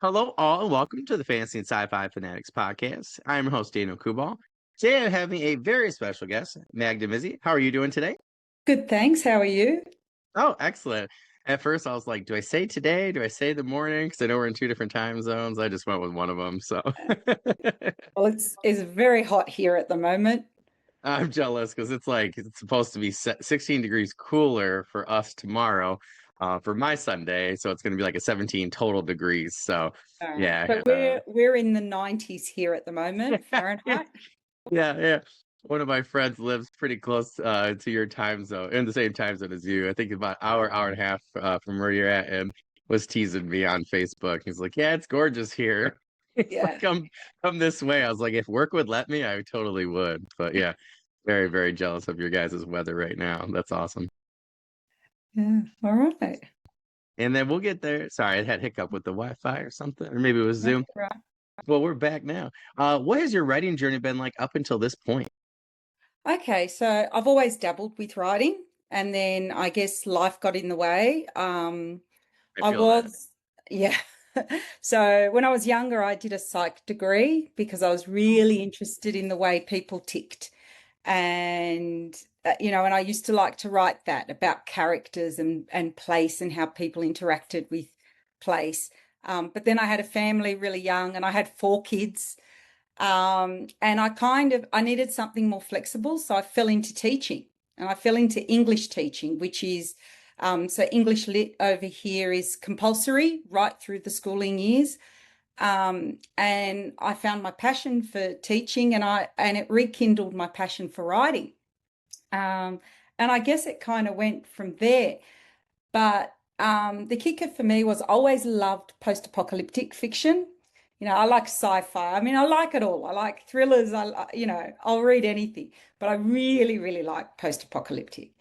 Hello, all, and welcome to the Fantasy and Sci-Fi Fanatics podcast. I'm your host, Daniel Coolbaugh. Today, I'm having a very special guest, Magda Mizzi. How are you doing today? Good, thanks. How are you? Oh, excellent. At first, I was like, do I say today? Do I say the morning? Because I know we're in two different time zones. I just went with one of them. So Well, it's very hot here at the moment. I'm jealous because it's supposed to be 16 degrees cooler for us tomorrow for my Sunday. So it's going to be like a 17 total degrees. So, yeah. But we're in the 90s here at the moment, Fahrenheit. Yeah. One of my friends lives pretty close to your time zone, in the same time zone as you. I think about hour and a half from where you're at, and was teasing me on Facebook. He's like, "Yeah, it's gorgeous here." He's like, Yeah. "Come this way." I was like, "If work would let me, I totally would." But yeah, very, very jealous of your guys' weather right now. That's awesome. Yeah. All right. And then we'll get there. Sorry, I had hiccup with the Wi-Fi or something, or maybe it was That's Zoom. right. Well, we're back now. What has your writing journey been like up until this point? Okay, so I've always dabbled with writing, and then I guess life got in the way. I I feel that. was, yeah. So when I was younger, I did a psych degree because I was really interested in the way people ticked. And and I used to like to write that about characters and place and how people interacted with place. But then I had a family really young, and I had four kids. And I needed something more flexible, so I fell into teaching, and I fell into English teaching, which is so English lit over here is compulsory right through the schooling years. And I found my passion for teaching, and it rekindled my passion for writing. Um, and I guess it kind of went from there. But the kicker for me was I always loved post-apocalyptic fiction. I like sci-fi. I mean, I like it all. I like thrillers. I'll read anything, but I really, really like post-apocalyptic.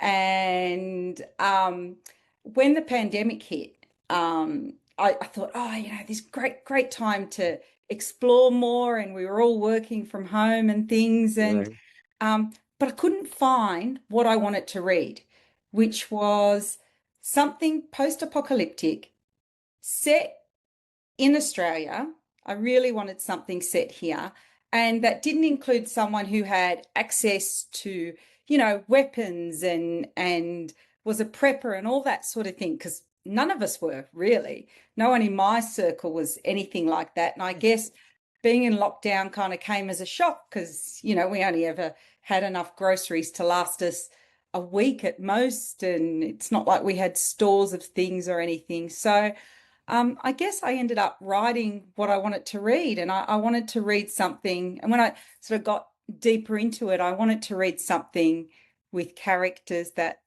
And when the pandemic hit, I thought, oh, this great time to explore more, and we were all working from home and things, Right. but I couldn't find what I wanted to read, which was something post-apocalyptic set in Australia. I really wanted something set here, and that didn't include someone who had access to, weapons and was a prepper and all that sort of thing, because none of us were really. No one in my circle was anything like that. And I guess being in lockdown kind of came as a shock because, we only ever had enough groceries to last us a week at most. And it's not like we had stores of things or anything. So I guess I ended up writing what I wanted to read, and I wanted to read something. And when I sort of got deeper into it, I wanted to read something with characters that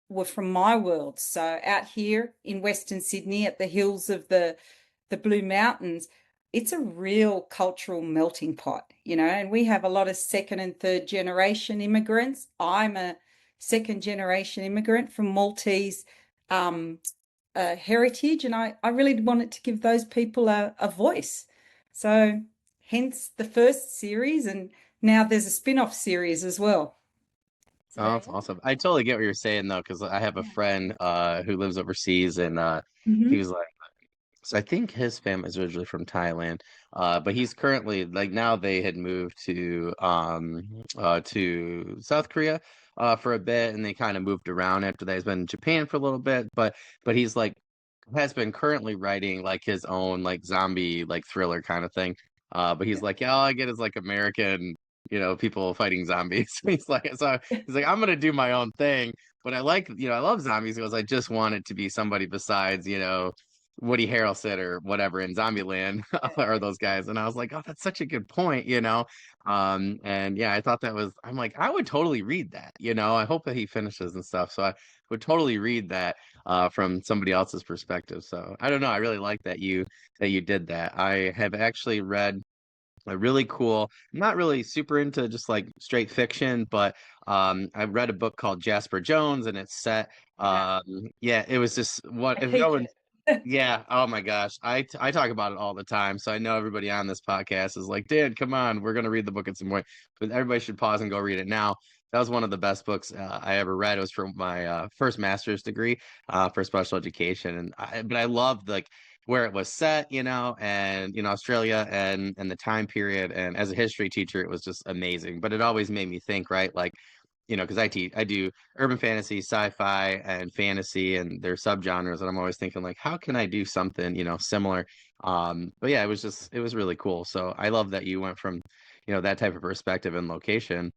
were from my world. So out here in Western Sydney, at the hills of the Blue Mountains, it's a real cultural melting pot, and we have a lot of second and third generation immigrants. I'm a second generation immigrant from Maltese um, heritage, and I really wanted to give those people a voice. So hence the first series, and now there's a spin-off series as well. So Oh, that's awesome. I totally get what you're saying though, because I have a yeah. friend who lives overseas and he Mhm. was like, so I think his family is originally from Thailand, but he's currently like now they had moved to South Korea for a bit, and they kind of moved around after that. He's been in Japan for a little bit, but he's like has been currently writing like his own like zombie like thriller kind of thing. But he's like, yeah, all I get is like American, people fighting zombies. He's like, I'm gonna do my own thing, but I like, I love zombies because I just want it to be somebody besides, Woody Harrelson or whatever in Zombieland or those guys. And I was like, oh, that's such a good point. And yeah, I thought I'm like, I would totally read that, I hope that he finishes and stuff. So I would totally read that from somebody else's perspective. So I don't know. I really like that you did that. I have actually read a really cool, I'm not really super into just like straight fiction, but I read a book called Jasper Jones and it's set Yeah, yeah, it was just what I if teach going it. yeah, oh my gosh. I talk about it all the time. So I know everybody on this podcast is like, "Dan, come on, we're gonna read the book at some point." But everybody should pause and go read it now. That was one of the best books I ever read. It was from my first master's degree for special education, but I loved like where it was set, and Australia and the time period. And as a history teacher, it was just amazing. But it always made me think, right? Like, because I do urban fantasy, sci-fi, and fantasy, and their subgenres, and I'm always thinking like, how can I do something, similar? But yeah, it was really cool. So I love that you went from, that type of perspective and location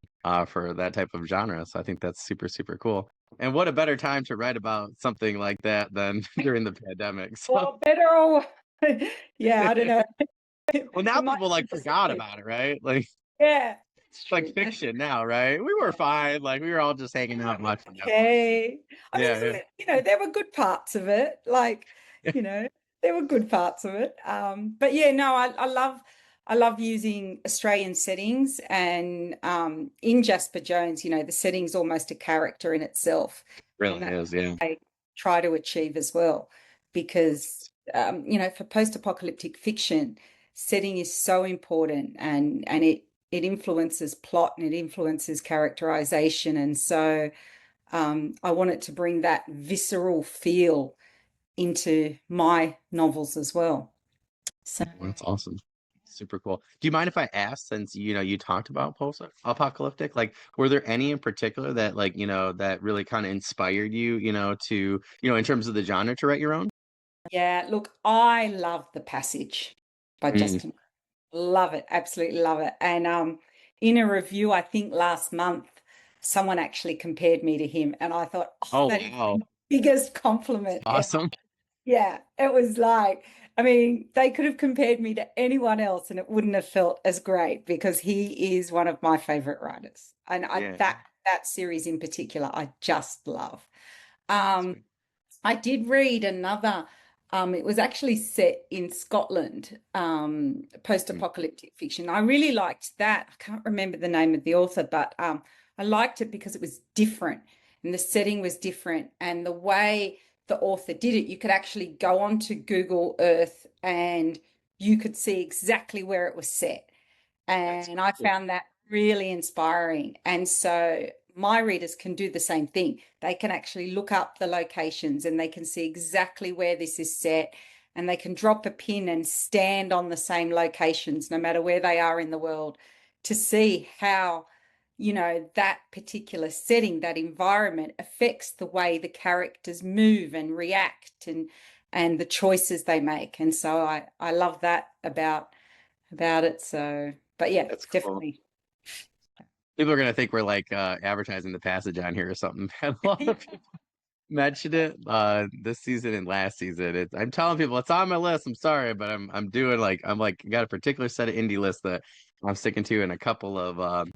for that type of genre. So I think that's super, super cool. And what a better time to write about something like that than during the pandemic. So, Well, better or yeah, I don't know. well, It now might people be like the forgot same. about it, right? Like Yeah, it's it's like true. fiction now, right? We were fine. Like we were all just hanging out and watching Netflix. Okay. I mean, Yeah, there were good parts of it. Like, yeah. you know, there were good parts of it. But yeah, no, I love using Australian settings and in Jasper Jones, the setting's almost a character in itself. And Really that's is, yeah. what I try to achieve as well. Because for post-apocalyptic fiction, setting is so important and it influences plot and it influences characterization. And so I wanted to bring that visceral feel into my novels as well. So, Well, that's awesome. Super cool. Do you mind if I ask, since you talked about post-apocalyptic, like were there any in particular that like, that really kind of inspired you, to, in terms of the genre to write your own? yeah, look, I love The Passage by Mm. Justin. Love it, absolutely love it. And in a review, I think last month, someone actually compared me to him, and I thought, oh, Oh, that is wow. the biggest That's compliment ever. awesome. Yeah, it was like, I mean, they could have compared me to anyone else and it wouldn't have felt as great because he is one of my favorite writers. And Yeah. that series in particular, I just love. That's Um, I did read another, it was actually set in Scotland, Mm. post-apocalyptic fiction. I really liked that. I can't remember the name of the author, but I liked it because it was different and the setting was different. And the way the author did it, you could actually go onto Google Earth and you could see exactly where it was set. That's And I cool. found that really inspiring. And so my readers can do the same thing. They can actually look up the locations and they can see exactly where this is set. And they can drop a pin and stand on the same locations, no matter where they are in the world, to see how, that particular setting, that environment affects the way the characters move and react and the choices they make. And so I love that about it. So, but yeah, That's cool. definitely. People are gonna think we're like advertising the passage on here or something. A lot of people mentioned it this season and last season. I'm telling people it's on my list. I'm sorry, but I'm doing like I'm like got a particular set of indie lists that I'm sticking to and a couple of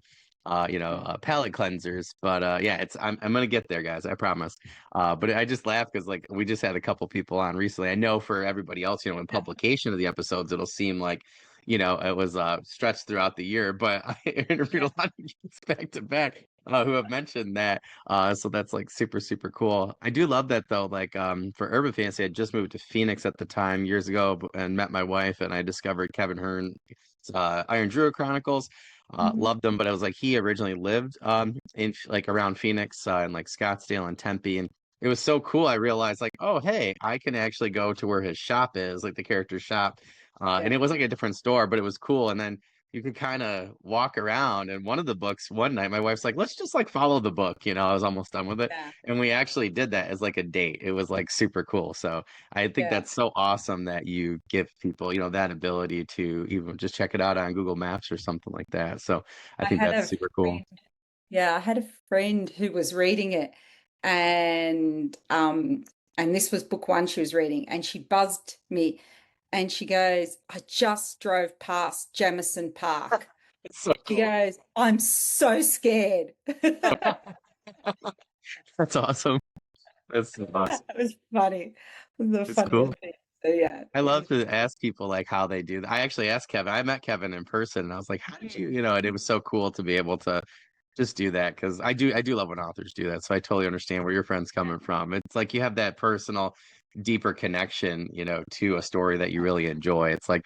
palate cleansers. But yeah, I'm gonna get there, guys. I promise. But I just laugh because like we just had a couple people on recently. I know for everybody else, in publication of the episodes, it'll seem like it was stretched throughout the year, but I interviewed Yeah. a lot of guests back to back who have mentioned that. So that's like super, super cool. I do love that though. Like for urban fantasy, I just moved to Phoenix at the time years ago and met my wife, and I discovered Kevin Hearn's Iron Druid Chronicles. Mhm. Loved them, but it was like he originally lived in like around Phoenix and like Scottsdale and Tempe, and it was so cool. I realized like, oh hey, I can actually go to where his shop is, like the character's shop, and Yeah. it was like a different store, but it was cool. And then you could kind of walk around. And one of the books, one night, my wife's like, let's just like follow the book. I was almost done with it. Yeah. And we actually did that as like a date. It was like super cool. So I think Yeah. that's so awesome that you give people, that ability to even just check it out on Google Maps or something like that. So I I think had that's a super cool. friend, yeah, I had a friend who was reading it and this was book one she was reading and she buzzed me and she goes, I just drove past Jamison Park. It's so She cool. goes, I'm so scared. That's awesome. That's so awesome. That was funny. It was the It's cool. funniest thing. So yeah, I it love was to ask people like how they do that. I actually asked Kevin. I met Kevin in person and I was like, how did you, and it was so cool to be able to just do that because I do love when authors do that. So I totally understand where your friend's coming from. It's like you have that personal, deeper connection, to a story that you really enjoy. It's like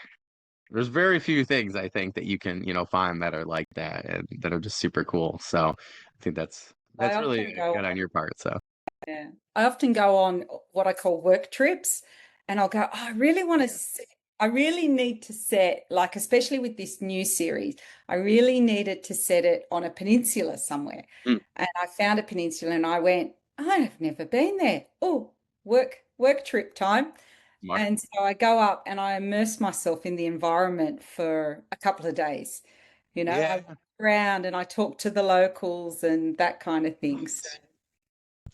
there's very few things I think that you can, find that are like that and that are just super cool. So I think that's I really often go good on on, your part. So yeah, I often go on what I call work trips. and I'll go, oh, I really want to set, I really need to set, like, especially with this new series, I really needed to set it on a peninsula somewhere. Mm, And I found a peninsula and I went, I've never been there. Oh, work trip time. smart. And so I go up and I immerse myself in the environment for a couple of days. I walk Yeah. around and I talk to the locals and that kind of thing. So,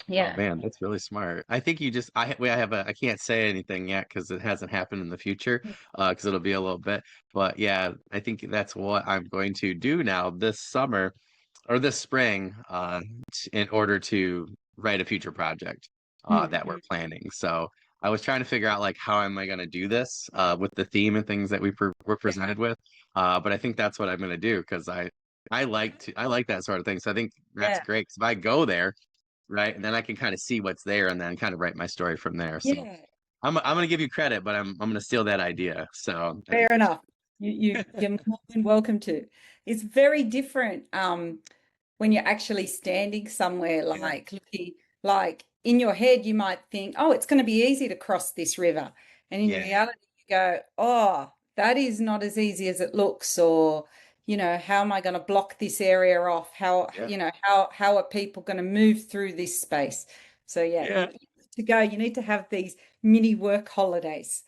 Oh yeah. man, that's really smart. I think you just I have a I can't say anything yet because it hasn't happened in the future because it'll be a little bit. But yeah, I think that's what I'm going to do now this summer or this spring in order to write a future project that we're Mm. planning. So I was trying to figure out like how am I going to do this with the theme and things that were presented with. But I think that's what I'm going to do because I like that sort of thing. So I think that's Yeah. great because if I go there right? And then I can kind of see what's there and then kind of write my story from there. So Yeah. I'm gonna give you credit, but I'm gonna steal that idea. So I Fair think that's enough. You're more than welcome to. It's very different when you're actually standing somewhere yeah, like looking like in your head you might think, oh, it's going to be easy to cross this river. And in yeah, reality you go, oh, that is not as easy as it looks, or how am I going to block this area off? How, yeah, how are people going to move through this space? So yeah, yeah. you need to go, you need to have these mini work holidays.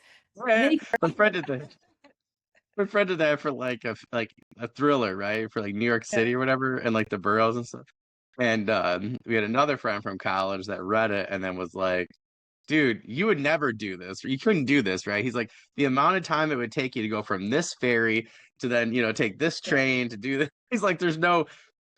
Yeah. Mini My friend did that for like like a thriller, right? For like New York Yeah. City or whatever, and like the boroughs and stuff. And we had another friend from college that read it and then was like, dude, you would never do this. You couldn't do this, right? He's like, the amount of time it would take you to go from this ferry to then, take this Yeah. train to do this. He's like, there's no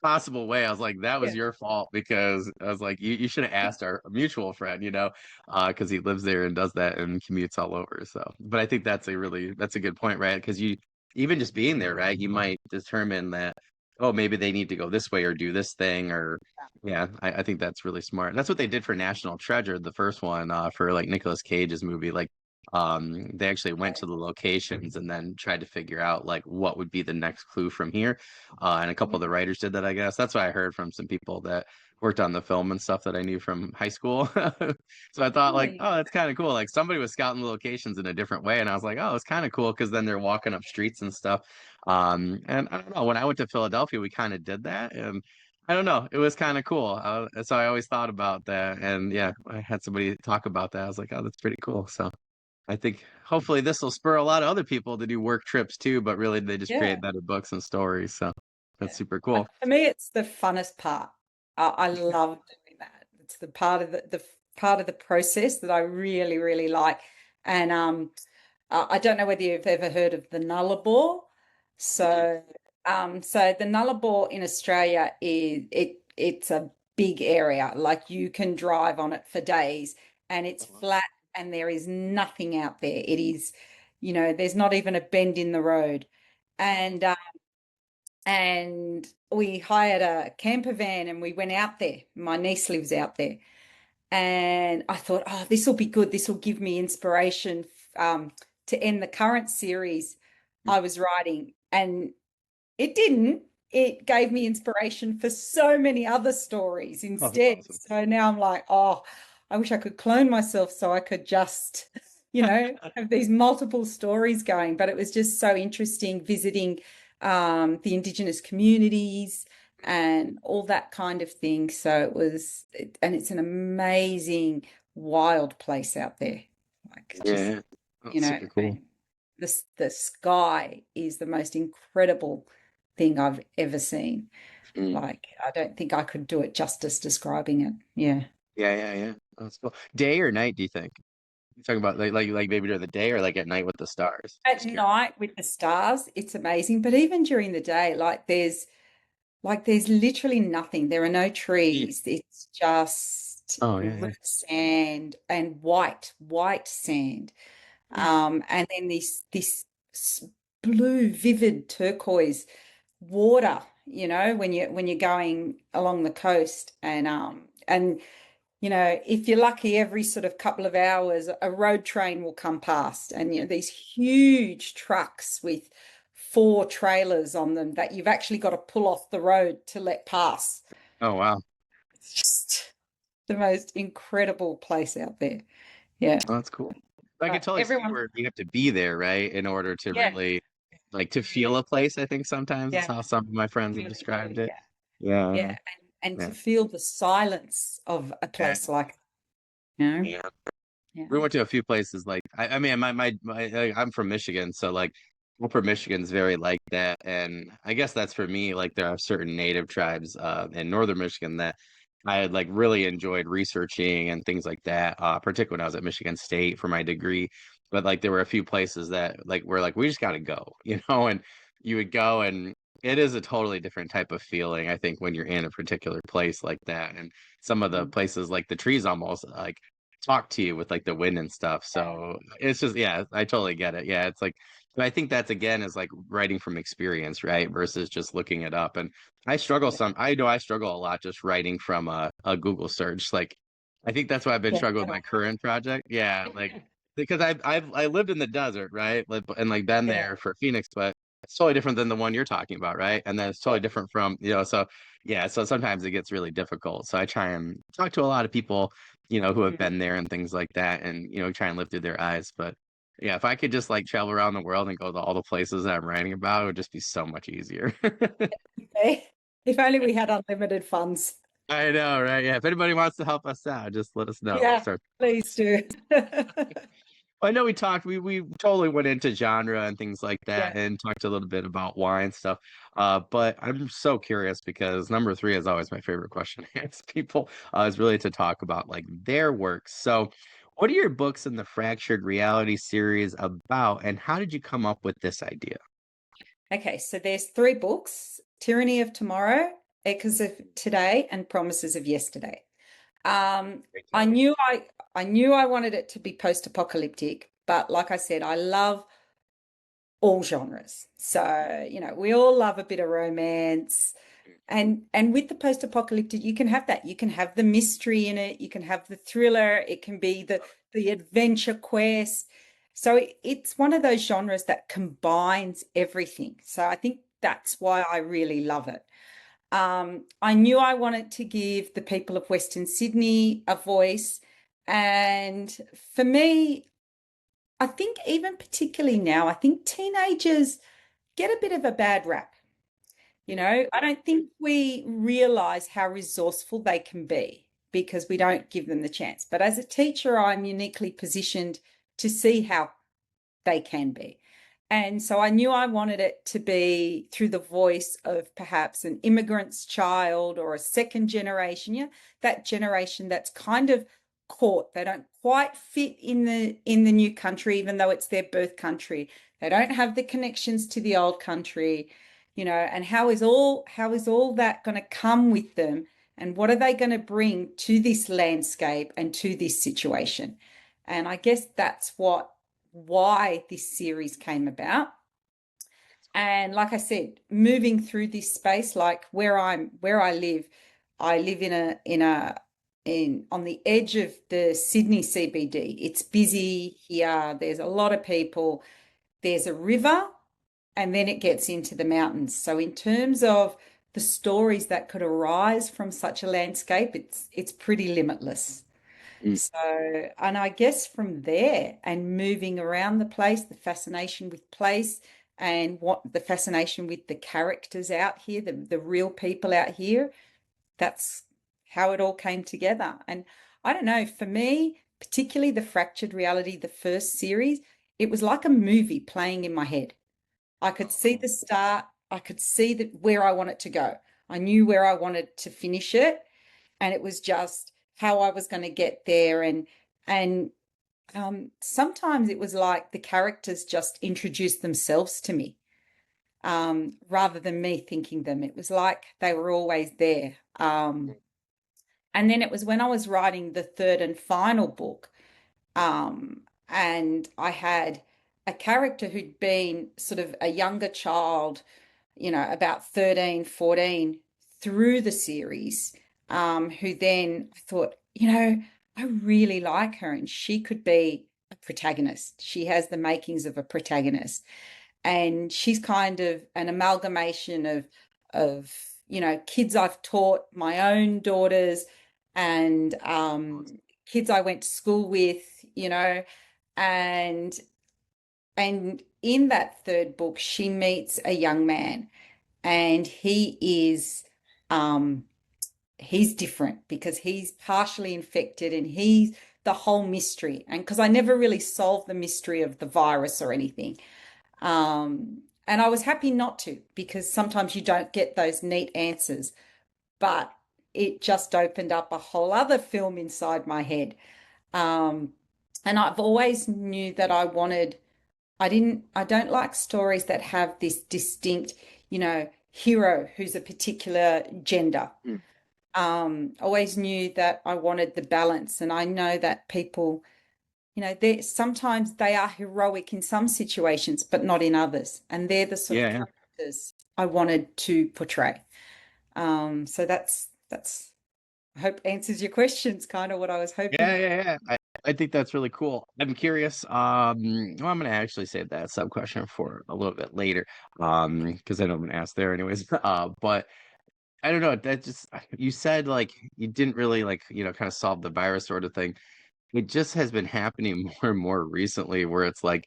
possible way. I was like, that was Yeah. your fault because I was like, you should have asked our mutual friend, because he lives there and does that and commutes all over. So, but I think that's a good point, right? Because you even just being there, right? You might determine that, oh, maybe they need to go this way or do this thing or yeah, I think that's really smart. That's what they did for National Treasure, the first one, for like Nicolas Cage's movie. Like, they actually went to the locations and then tried to figure out like what would be the next clue from here. And a couple of the writers did that, I guess. That's what I heard from some people that worked on the film and stuff that I knew from high school. So I thought like, Really? oh, that's kind of cool. Like somebody was scouting the locations in a different way, and I was like, oh, it's kind of cool because then they're walking up streets and stuff. And I don't know, when I went to Philadelphia, we kind of did that, and I don't know, it was kind of cool. So I always thought about that, and yeah, I had somebody talk about that. I was like, oh, that's pretty cool. So I think hopefully this will spur a lot of other people to do work trips too, but really they just Yeah. create better books and stories. So that's Yeah. super cool. For me, it's the funnest part. I love doing that. It's the part of the part of the process that I really, really like. And I don't know whether you've ever heard of the Nullarbor. Mm-mm. So the Nullarbor in Australia it's a big area. Like you can drive on it for days, and it's Oh, wow. flat, and there is nothing out there. It is, there's not even a bend in the road, and we hired a camper van and we went out there. My niece lives out there. And I thought, oh, this will be good. This will give me inspiration to end the current series I was writing. And it didn't. It gave me inspiration for so many other stories Oh, that's instead. awesome. So now I'm like, oh, I wish I could clone myself so I could just, have these multiple stories going. But it was just so interesting visiting the Indigenous communities and all that kind of thing. So and it's an amazing wild place out there. Like just, Yeah. Oh, you know, super cool. and the sky is the most incredible thing I've ever seen. Mm. Like, I don't think I could do it justice describing it. Yeah. Yeah, yeah, yeah. Oh, that's cool. Day or night, do you think? You talking about like maybe during the day or like at night with the stars? At Just curious. night with the stars, it's amazing. But even during the day, like there's literally nothing. There are no Mm. trees. It's just Oh yeah, red yeah. sand and white sand. Mm. And then this s- blue, vivid turquoise water, when you're going along the coast, and if you're lucky, every sort of couple of hours a road train will come past, and these huge trucks with four trailers on them that you've actually got to pull off the road to let pass. Oh wow. It's just the most incredible place out there. Yeah. Oh, that's cool. I could but totally see everyone, where you have to be there, right, in order to yeah, really like to feel a place. I think sometimes is yeah, how some of my friends have really do, described it. yeah, yeah, Yeah, and yeah, to feel the silence of a yeah. place like, you know, Yeah. yeah, We went to a few places like I mean I'm from Michigan, so like Upper Michigan's very like that, and I guess that's for me. Like there are certain native tribes in Northern Michigan that I had like really enjoyed researching and things like that. Particularly when I was at Michigan State for my degree, but like there were a few places that like were like we just got to go, and you would go and it is a totally different type of feeling. I think when you're in a particular place like that, and some of the mm, places like the trees almost like talk to you with like the wind and stuff. yeah, So it's just, yeah, I totally get it. Yeah, it's like, but I think that's again is like writing from experience, right? Versus just looking it up. And yeah, I know I struggle a lot just writing from a Google search. Like, I think that's why I've been yeah, struggling with my current project. Yeah, like because I lived in the desert, right? And like been yeah, there for Phoenix, but it's totally different than the one you're talking about, right? And then it's yeah, totally different from, so yeah, so sometimes it gets really difficult. So I try and talk to a lot of people who have mm. been there and things like that and, try and live through their eyes. But yeah, if I could just like travel around the world and go to all the places that I'm writing about, it would just be so much easier. Okay. If only we had unlimited funds. I know, right? Yeah. If anybody wants to help us out, just let us know. We'll Yeah, start. please do. I know we talked, we totally went into genre and things like that Yeah. and talked a little bit about why and stuff. But I'm so curious because number three is always my favorite question to ask people, is really to talk about like their work. So, what are your books in the Fractured Reality series about, and how did you come up with this idea? Okay, so there's three books: Tyranny of Tomorrow, Echoes of Today, and Promises of Yesterday. Great I title. knew I knew I wanted it to be post-apocalyptic, but like I said, I love all genres. So, we all love a bit of romance. And with the post-apocalyptic, you can have that. You can have the mystery in it, you can have the thriller, it can be the adventure quest. So it's one of those genres that combines everything. So I think that's why I really love it. I knew I wanted to give the people of Western Sydney a voice. And for me, I think even particularly now, I think teenagers get a bit of a bad rap. I don't think we realize how resourceful they can be because we don't give them the chance. But as a teacher, I'm uniquely positioned to see how they can be. And so I knew I wanted it to be through the voice of perhaps an immigrant's child or a second generation, that generation that's kind of caught. They don't quite fit in the new country, even though it's their birth country. They don't have the connections to the old country, and how is all that going to come with them? And what are they going to bring to this landscape and to this situation? And I guess that's why this series came about. And like I said, moving through this space, like where I live in on the edge of the Sydney CBD. It's busy here. There's a lot of people. There's a river, and then it gets into the mountains. So in terms of the stories that could arise from such a landscape, it's pretty limitless. Mm. So, and I guess from there and moving around the place, the fascination with place and what the fascination with the characters out here, the real people out here, that's how it all came together. And I don't know, for me, particularly the Fractured Reality, the first series, it was like a movie playing in my head. I could see the start, I could see where I want it to go. I knew where I wanted to finish it, and it was just how I was going to get there. And sometimes it was like the characters just introduced themselves to me, rather than me thinking them. It was like they were always there. And then it was when I was writing the third and final book, and I had a character who'd been sort of a younger child, about 13, 14 through the series, who then I thought, I really like her and she could be a protagonist. She has the makings of a protagonist. And she's kind of an amalgamation of kids I've taught, my own daughters, and kids I went to school with, And and in that third book, she meets a young man, and um he's different because he's partially infected, and he's the whole mystery. And because I never really solved the mystery of the virus or anything. And I was happy not to, because sometimes you don't get those neat answers, but it just opened up a whole other film inside my head. Um, and I've always knew that I don't like stories that have this distinct, hero who's a particular gender. Mm. Always knew that I wanted the balance. And I know that people, they sometimes they are heroic in some situations, but not in others. And they're the sort of Yeah, yeah. characters I wanted to portray. So that's I hope answers your questions, kind of what I was hoping. Yeah, yeah, yeah. I think that's really cool. I'm curious. Well, I'm gonna actually save that sub question for a little bit later. Because I know I'm gonna ask there anyways. But I don't know. That just you said like you didn't really like, kind of solve the virus sort of thing. It just has been happening more and more recently where it's like,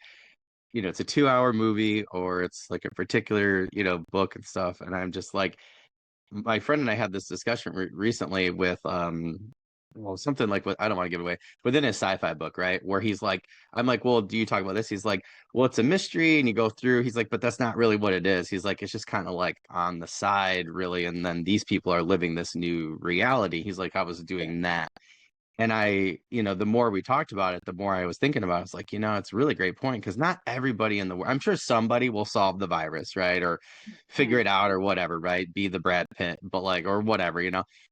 it's a 2 hour movie or it's like a particular, book and stuff. And I'm just like, my friend and I had this discussion recently with well, something like what I don't want to give away within his sci-fi book, right? Where he's like, I'm like, well, do you talk about this? He's like, well, it's a mystery, and you go through. He's like, but that's not really what it is. He's like, it's just kind of like on the side, really, and then these people are living this new reality. He's like, I was doing that. And the more we talked about it, the more I was thinking about it. It's like, it's a really great point because not everybody in the world, I'm sure somebody will solve the virus, right? Or figure Mm, it out or whatever, right? Be the Brad Pitt, but like, or whatever,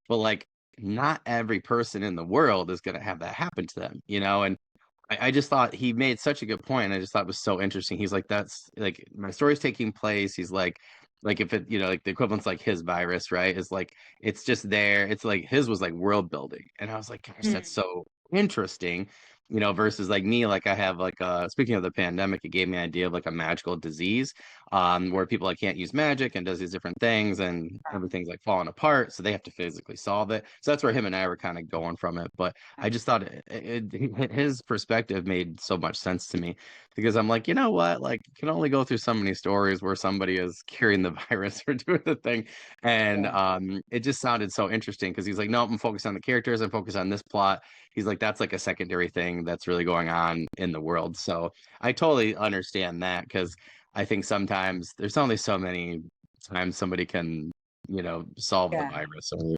but like, not every person in the world is going to have that happen to them, and I just thought he made such a good point. I just thought it was so interesting. He's like, that's like my story's taking place. He's like if it, like the equivalent's like his virus, right? Is like it's just there. It's like his was like world building. And I was like, gosh, mm, that's so interesting. Versus like me, like I have like speaking of the pandemic, it gave me an idea of like a magical disease, where people like can't use magic and does these different things and everything's like falling apart. So they have to physically solve it. So that's where him and I were kind of going from it. But I just thought his perspective made so much sense to me because I'm like, you know what? Like, you can only go through so many stories where somebody is curing the virus or doing the thing. And yeah, it just sounded so interesting because he's like, no, I'm focused on the characters. I'm focused on this plot. He's like, that's like a secondary thing that's really going on in the world. So I totally understand that because I think sometimes there's only so many times somebody can, solve the yeah. virus or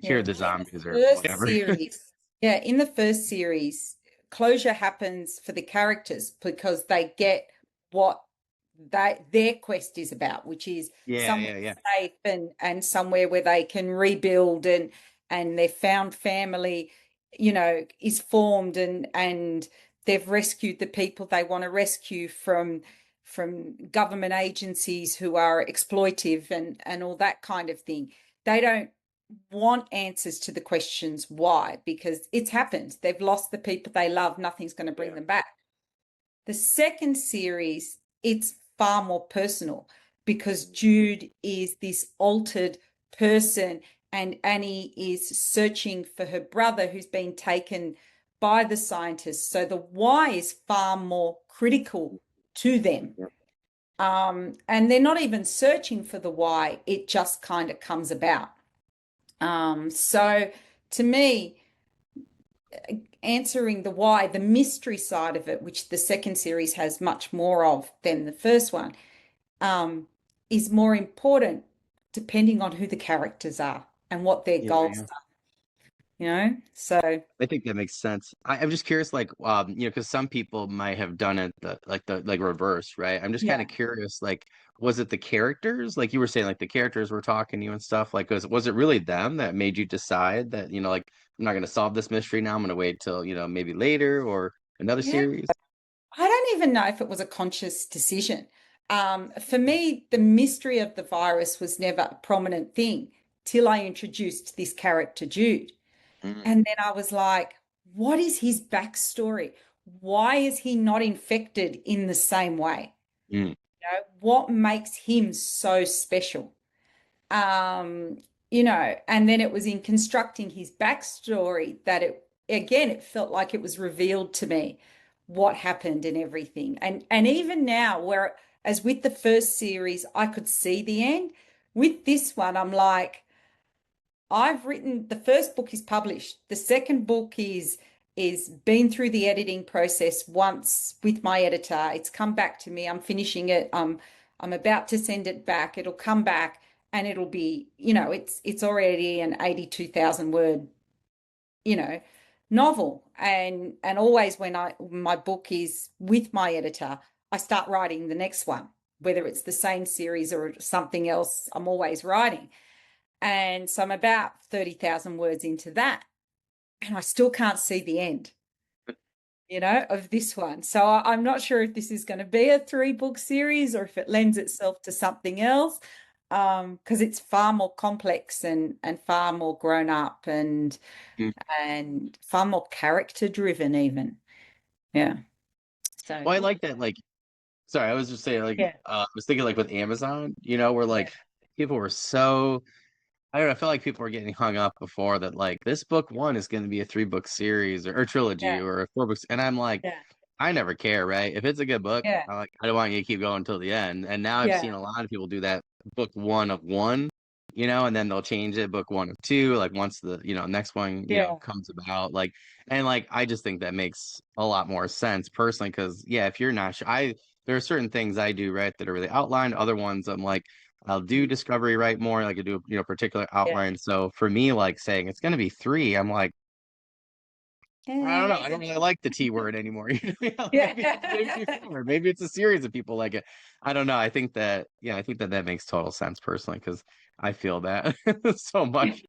Yeah, cure the zombies or first whatever. series, yeah, in the first series, closure happens for the characters because they get what their quest is about, which is Yeah, somewhere yeah, yeah. safe and somewhere where they can rebuild, and their found family, is formed, and they've rescued the people they want to rescue from government agencies who are exploitive and all that kind of thing. They don't want answers to the questions why, because it's happened. They've lost the people they love. Nothing's going to bring Yeah. them back. The second series, it's far more personal because Jude is this altered person, and Annie is searching for her brother who's been taken by the scientists. So the why is far more critical to them. Yeah. And they're not even searching for the why, it just kind of comes about. So to me, answering the why, the mystery side of it, which the second series has much more of than the first one, um, is more important depending on who the characters are and what their Yeah, goals yeah. are. So I think that makes sense. I'm just curious, like, because some people might have done it the reverse, right? I'm just kind yeah. of curious, like, was it the characters? Like you were saying, like the characters were talking to you and stuff. Like, was it really them that made you decide that, like, I'm not gonna solve this mystery now. I'm gonna wait till, maybe later or another Yeah. series? I don't even know if it was a conscious decision. For me, the mystery of the virus was never a prominent thing till I introduced this character, Jude. Mm, And then I was like, what is his backstory? Why is he not infected in the same way? mm, What makes him so special? And then it was in constructing his backstory that it felt like it was revealed to me what happened and everything. And even now, where as with the first series, I could see the end. With this one, I'm like, I've written the first book is published. The second book is been through the editing process once with my editor. It's come back to me. I'm finishing it. I'm about to send it back. It'll come back and it'll be, it's already an 82,000 word, you know, novel. And always when my book is with my editor, I start writing the next one, whether it's the same series or something else, I'm always writing. And so I'm about 30,000 words into that, and I still can't see the end, of this one. So I'm not sure if this is going to be a 3-book series or if it lends itself to something else, because it's far more complex and far more grown up Mm. and far more character driven even. Yeah. So Well, I like that. Like, sorry, I was just saying, like, yeah, I was thinking, like, with Amazon, where yeah, like people were so, I don't know, I feel like people were getting hung up before that, like, this book one is going to be a 3-book series or trilogy yeah, or 4 books. And I'm like, yeah, I never care, right? If it's a good book, yeah, I don't want you to keep going until the end. And now I've seen yeah, a lot of people do that book one of one, and then they'll change it book one of two, like once the, next one, yeah, comes about. Like, and like, I just think that makes a lot more sense personally, because yeah, if you're not sure, there are certain things I do, right, that are really outlined. Other ones I'm like, I'll do mm, discovery right more, like I do, particular yeah, outline. So for me, like saying it's going to be three, I'm like, I don't know. I yeah, don't really like the T word anymore. Maybe yeah. four. Maybe it's a series of people like it. I don't know. I think that, yeah, I think that that makes total sense personally, because I feel that so much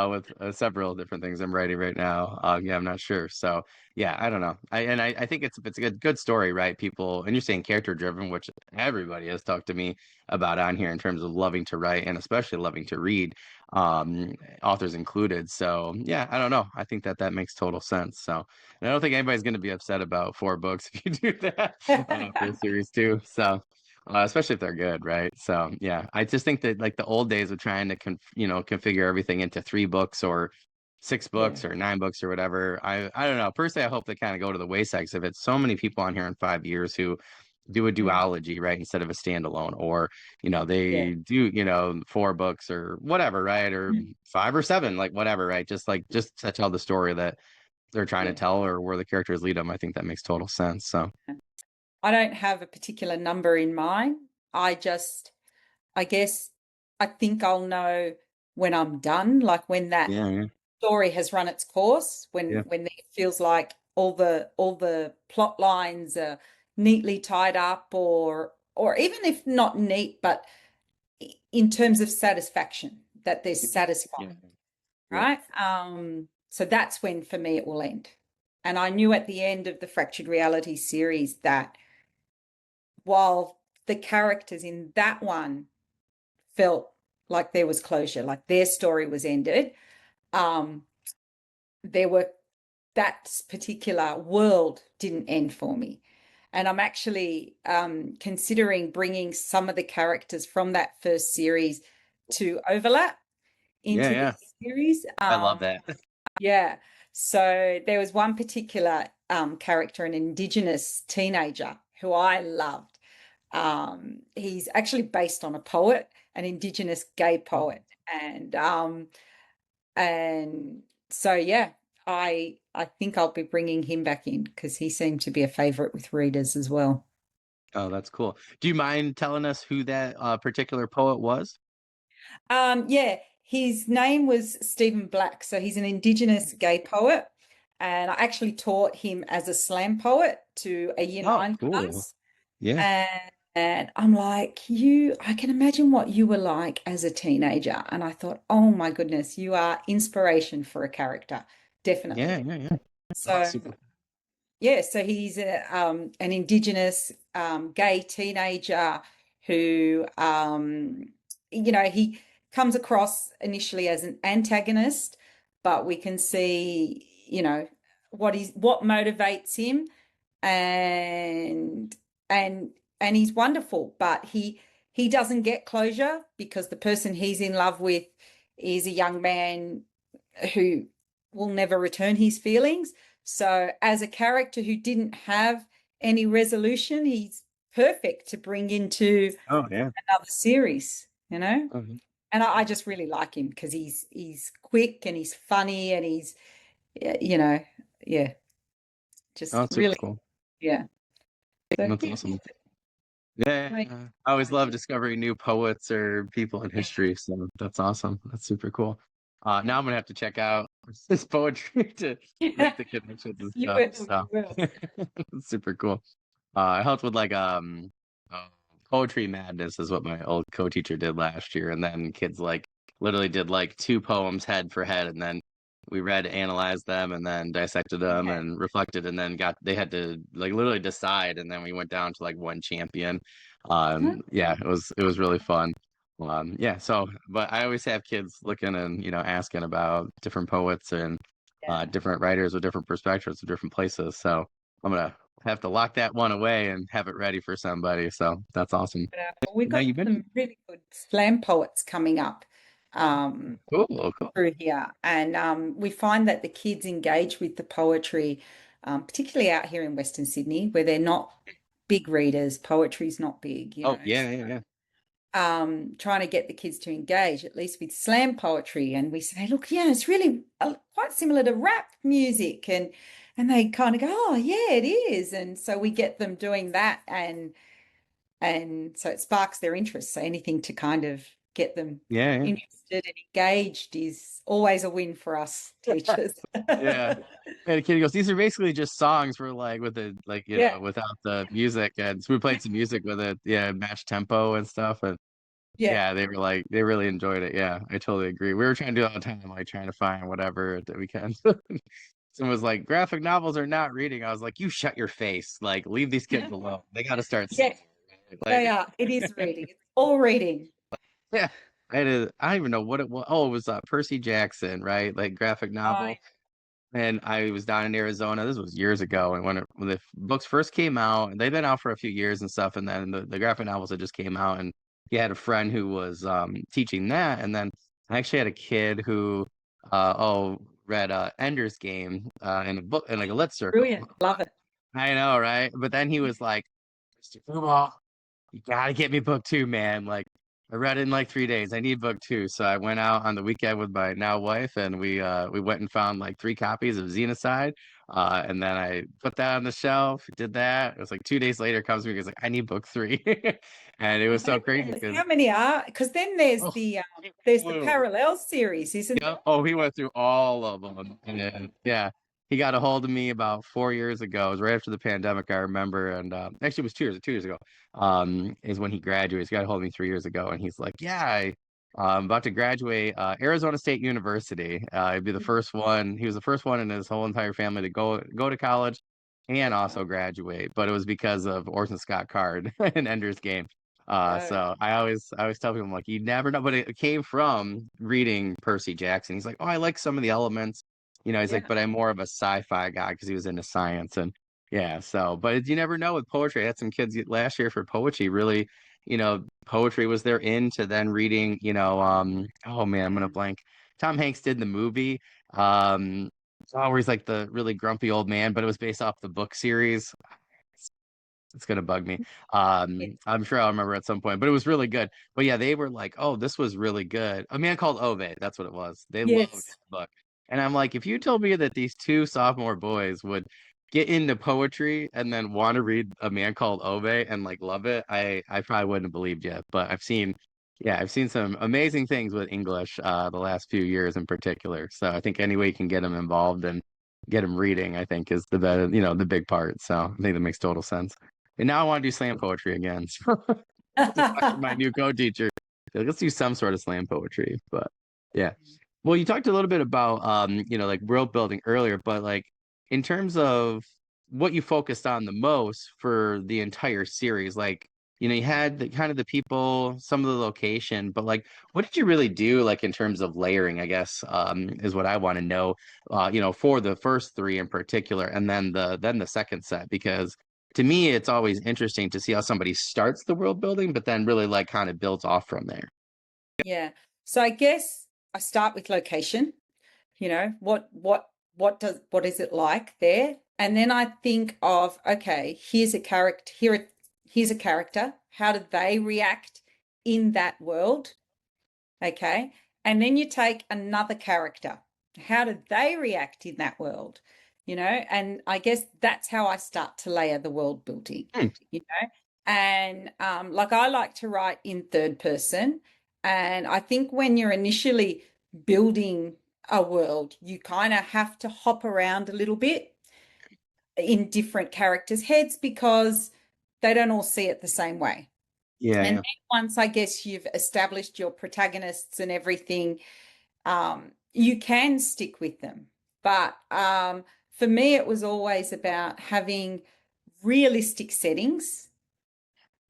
with several different things I'm writing right now. Yeah, I'm not sure. So yeah, I don't know. I think it's a good story, right? People, and you're saying character driven, which everybody has talked to me about on here in terms of loving to write and especially loving to read, um, authors included. So yeah, I don't know. I think that that makes total sense. So, and I don't think anybody's going to be upset about 4 books if you do that for a series too. So, especially if they're good, right? So yeah, I just think that like the old days of trying to configure everything into 3 books or 6 books Yeah, or 9 books or whatever. I don't know. Personally, I hope they kind of go to the wayside, because if it's so many people on here in 5 years who do a mm, duology, right, instead of a standalone, or yeah, they do 4 books or whatever, right, or mm, 5 or 7, like whatever, right, just to tell the story that they're trying to yeah. tell or where the characters lead them. I think that makes total sense. So I don't have a particular number in mind. I guess, I think I'll know when I'm done, like when that yeah, yeah, story has run its course, yeah, when it feels like all the plot lines are neatly tied up, or even if not neat, but in terms of satisfaction, that they're yeah, satisfied, yeah, right? So that's when for me it will end. And I knew at the end of the Fractured Reality series that while the characters in that one felt like there was closure, like their story was ended, um, there were that particular world didn't end for me. And I'm actually considering bringing some of the characters from that first series to overlap yeah, into yeah. this series. I love that. Yeah. So there was one particular character, an Indigenous teenager who I loved. He's actually based on a poet, an Indigenous gay poet, and so yeah, I think I'll be bringing him back in because he seemed to be a favorite with readers as well. Oh, that's cool. Do you mind telling us who that particular poet was? Yeah, his name was Stephen Black, so he's an Indigenous gay poet, and I actually taught him as a slam poet to a year Oh, nine cool. class. Yeah, And I'm like, I can imagine what you were like as a teenager. And I thought, oh my goodness, you are inspiration for a character, yeah, definitely. yeah, yeah. Oh, So super. yeah, so he's an Indigenous gay teenager who, he comes across initially as an antagonist, but we can see, what motivates him, and and and he's wonderful, but he doesn't get closure because the person he's in love with is a young man who will never return his feelings. So as a character who didn't have any resolution, he's perfect to bring into Oh yeah. another series, you know? Mhm. And I just really like him because he's quick and he's funny and he's you know, yeah, Oh, just that's super really, cool. yeah. So That's yeah, awesome. Yeah, great I always love idea. discovering new poets or people in history. So that's awesome. That's super cool. Now I'm gonna have to check out this poetry to make Yeah, the connections and you stuff. will, So you will. it's super cool. I helped with like uh, poetry madness is what my old co-teacher did last year, and then kids like literally did like two poems head for head, and then we read, analyzed them, and then dissected them Yeah. and reflected, and then got they had to like literally decide, and then we went down to like one champion. Yeah, it was really fun. Yeah, so but I always have kids looking and asking about different poets and Yeah. different writers with different perspectives of different places. So I'm gonna have to lock that one away and have it ready for somebody. So that's awesome. We've Now got you mentioned some really good slam poets coming up um, cool, cool. through here, and we find that the kids engage with the poetry, particularly out here in Western Sydney, where they're not big readers. Poetry's not big, you Oh know. yeah, yeah, yeah. Trying to get the kids to engage, at least with slam poetry. And we say, look, yeah, it's really quite similar to rap music. And they kind of go, oh, yeah, it is. And so we get them doing that. And so it sparks their interest. So anything to kind of get them Yeah, yeah. interested and engaged is always a win for us teachers. Yeah. And the kid goes, these are basically just songs for like with the like Yeah, without the music, and so we played some music with it, yeah, match tempo and stuff, and yeah. yeah, they were like they really enjoyed it. Yeah, I totally agree. We were trying to do it all the time, like trying to find whatever that we can. Someone was like, graphic novels are not reading. I was like, you shut your face. Like, leave these kids alone. They got to start Yeah, somewhere. Right? they Like, are. It is reading. It's all reading. yeah, I don't even know what it was. Oh, it was Percy Jackson, right? Like graphic I novel. And I was down in Arizona. This was years ago, and when the books first came out, and they've been out for a few years and stuff. And then the graphic novels that just came out, and he had a friend who was teaching that, and then I actually had a kid who read Ender's Game in a book in like a lit circle. brilliant. Love it. I know, right? But then he was like, Mr. Coolbaugh, you gotta get me book two, man. Like I read it in like 3 days. I need book two. So I went out on the weekend with my now wife and we went and found like three copies of Xenocide. And then I put that on the shelf, did that. It was like 2 days later comes to me, he's like, I need book three. And it Oh was my so crazy goodness. because How many are? Because then oh he there's the flew. parallel series, isn't Yeah. there? Oh, he went through all of them. And then, yeah, he got a hold of me about 4 years ago. It was right after the pandemic, I remember. And actually, it was 2 years ago. Is when he graduated. He got a hold of me 3 years ago, and he's like, "Yeah, I'm about to graduate Arizona State University. It'd be the first one. He was the first one in his whole entire family to go to college and also graduate. But it was because of Orson Scott Card and Ender's Game." Oh, So I always tell people, I'm like, you never know, but it came from reading Percy Jackson. He's like, oh, I like some of the elements, he's like, yeah. but I'm more of a sci-fi guy because he was into science and yeah. So, but you never know with poetry. I had some kids last year for poetry. Really, poetry was their in to then reading. Oh man, I'm gonna blank. Tom Hanks did the movie. Where he's like the really grumpy old man, but it was based off the book series. It's gonna bug me. Yeah. I'm sure I'll remember at some point, but it was really good. But yeah, they were like, "Oh, this was really good." A Man Called Ove, that's what it was. They loved Yes. that book, and I'm like, if you told me that these two sophomore boys would get into poetry and then want to read A Man Called Ove and like love it, I probably wouldn't have believed you. But I've seen some amazing things with English the last few years in particular. So I think any way you can get them involved and get them reading, I think is the better, the big part. So I think that makes total sense. And now I want to do slam poetry again. So to talk to my new co-teacher. Like, let's do some sort of slam poetry. But yeah. Well, you talked a little bit about like world building earlier, but like in terms of what you focused on the most for the entire series, like you had the kind of the people, some of the location, but like what did you really do like in terms of layering, I guess, is what I want to know, for the first three in particular, and then the second set, because to me, it's always interesting to see how somebody starts the world building, but then really like kind of builds off from there. Yeah. So I guess I start with location. What what is it like there? And then I think of, okay, here's a character. How do they react in that world? Okay. And then you take another character. How do they react in that world? And I guess that's how I start to layer the world building, Hmm. you know. And like I like to write in third person. And I think when you're initially building a world, you kind of have to hop around a little bit in different characters' heads because they don't all see it the same way. Yeah, And yeah. then once I guess you've established your protagonists and everything, you can stick with them. But for me, it was always about having realistic settings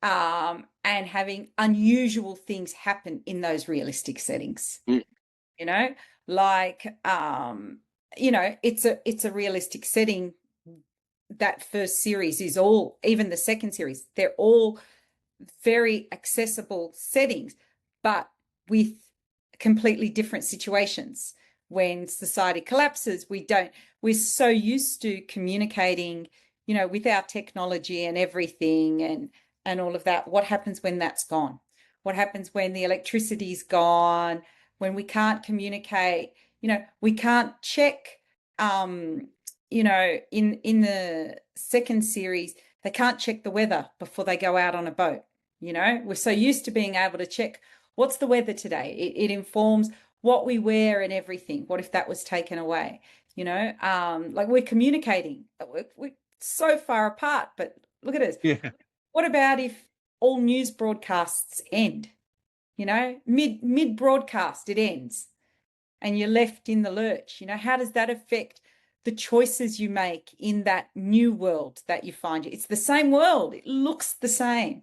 and having unusual things happen in those realistic settings. Mm. You know, like it's a realistic setting. That first series is all, even the second series, they're all very accessible settings, but with completely different situations. When society collapses, we're so used to communicating, with our technology and everything and all of that. What happens when that's gone? What happens when the electricity's gone? When we can't communicate, we can't check, in the second series, they can't check the weather before they go out on a boat. We're so used to being able to check what's the weather today. It informs what we wear and everything. What if that was taken away? Like we're communicating. We're so far apart, but look at us. Yeah. What about if all news broadcasts end? Mid broadcast, it ends and you're left in the lurch. How does that affect the choices you make in that new world that you find? It's the same world, it looks the same,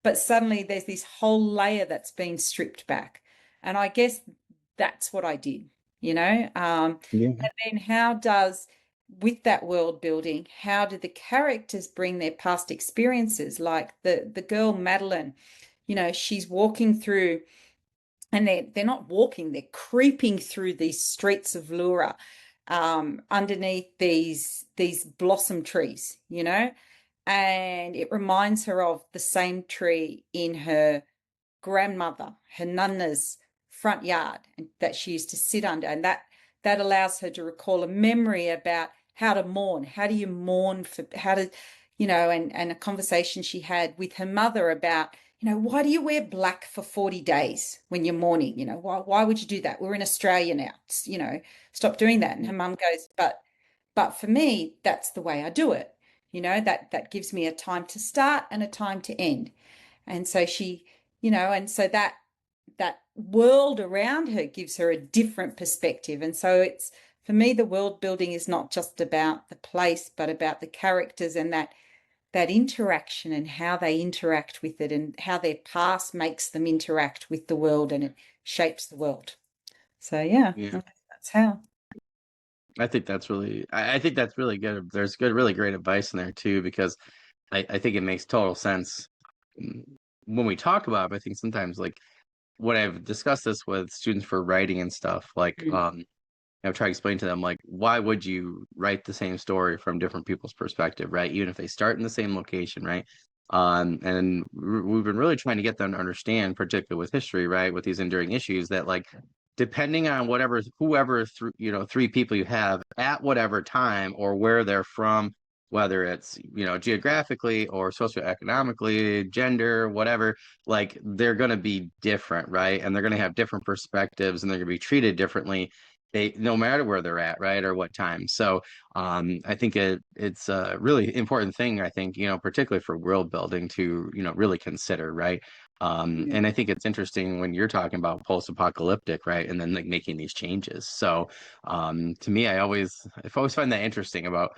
but suddenly there's this whole layer that's been stripped back. And I guess that's what I did, Yeah. and then with that world building, how do the characters bring their past experiences? Like the girl Madeline, she's walking through, and they're not walking, they're creeping through these streets of Lura, underneath these blossom trees, and it reminds her of the same tree in her grandmother, her nana's front yard that she used to sit under, and that allows her to recall a memory about how to mourn. How do you mourn for how to, and a conversation she had with her mother about, why do you wear black for 40 days when you're mourning? Why would you do that? We're in Australia now. Stop doing that. And her mum goes, but for me, that's the way I do it. That gives me a time to start and a time to end. And so and so that world around her gives her a different perspective. And so it's, for me, the world building is not just about the place, but about the characters and that interaction and how they interact with it and how their past makes them interact with the world and it shapes the world. So yeah, Yeah. that's how. I think that's really good. There's really great advice in there too, because I think it makes total sense. Mm, when we talk about it. I think sometimes, like, when I've discussed this with students for writing and stuff, like, Mm. I've tried to explain to them, like, why would you write the same story from different people's perspective, right? Even if they start in the same location, right? And we've been really trying to get them to understand, particularly with history, right, with these enduring issues, that, like, depending on whoever three people you have at whatever time or where they're from, whether it's geographically or socioeconomically, gender, whatever, like, they're going to be different, right? And they're going to have different perspectives, and they're going to be treated differently, no matter where they're at, right, or what time. So I think it's a really important thing, I think, particularly for world building, to really consider, right? And I think it's interesting when you're talking about post-apocalyptic, right, and then, like, making these changes. So to me, I've always find that interesting about,